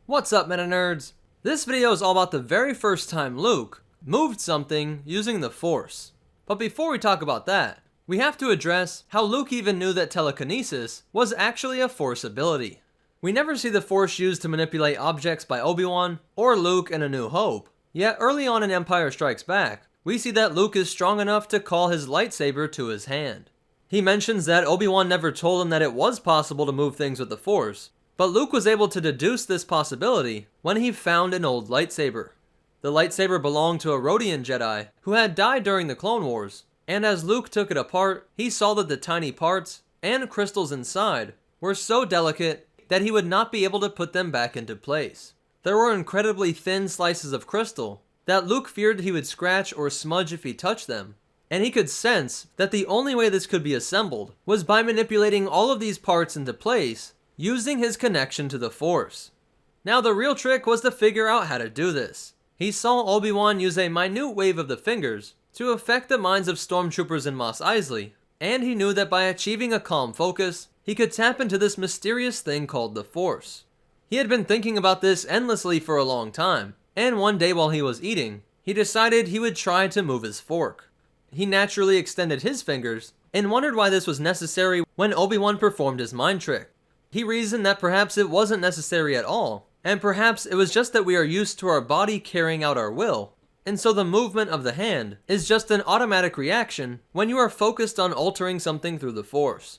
What's up, Meta Nerds? This video is all about the very first time Luke moved something using the Force. But before we talk about that, we have to address how Luke even knew that telekinesis was actually a Force ability. We never see the Force used to manipulate objects by Obi-Wan or Luke in A New Hope, yet early on in Empire Strikes Back, we see that Luke is strong enough to call his lightsaber to his hand. He mentions that Obi-Wan never told him that it was possible to move things with the Force, but Luke was able to deduce this possibility when he found an old lightsaber. The lightsaber belonged to a Rodian Jedi who had died during the Clone Wars, and as Luke took it apart, he saw that the tiny parts and crystals inside were so delicate that he would not be able to put them back into place. There were incredibly thin slices of crystal that Luke feared he would scratch or smudge if he touched them, and he could sense that the only way this could be assembled was by manipulating all of these parts into place using his connection to the Force. Now the real trick was to figure out how to do this. He saw Obi-Wan use a minute wave of the fingers to affect the minds of stormtroopers in Mos Eisley, and he knew that by achieving a calm focus, he could tap into this mysterious thing called the Force. He had been thinking about this endlessly for a long time, and one day while he was eating, he decided he would try to move his fork. He naturally extended his fingers and wondered why this was necessary when Obi-Wan performed his mind trick. He reasoned that perhaps it wasn't necessary at all, and perhaps it was just that we are used to our body carrying out our will, and so the movement of the hand is just an automatic reaction when you are focused on altering something through the Force.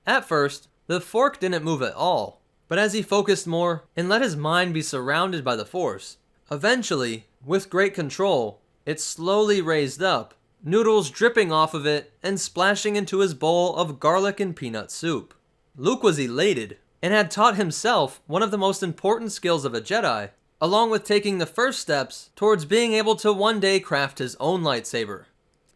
At first, the fork didn't move at all, but as he focused more and let his mind be surrounded by the Force, eventually, with great control, it slowly raised up, noodles dripping off of it and splashing into his bowl of garlic and peanut soup. Luke was elated, and had taught himself one of the most important skills of a Jedi, along with taking the first steps towards being able to one day craft his own lightsaber.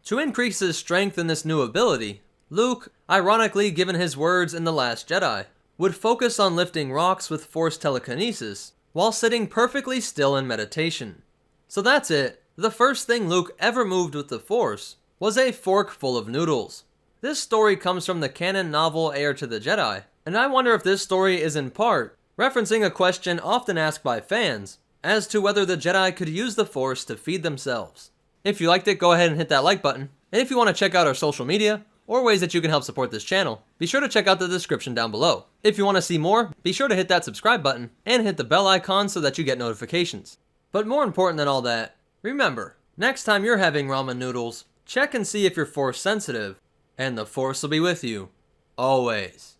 To increase his strength in this new ability, Luke, ironically given his words in The Last Jedi, would focus on lifting rocks with Force telekinesis while sitting perfectly still in meditation. So that's it. The first thing Luke ever moved with the Force was a fork full of noodles. This story comes from the Canon novel Heir to the Jedi, and I wonder if this story is in part referencing a question often asked by fans as to whether the Jedi could use the Force to feed themselves. If you liked it, go ahead and hit that like button, and if you want to check out our social media or ways that you can help support this channel, be sure to check out the description down below. If you want to see more, be sure to hit that subscribe button and hit the bell icon so that you get notifications. But more important than all that, remember, next time you're having ramen noodles, check and see if you're Force sensitive, and the Force will be with you, always.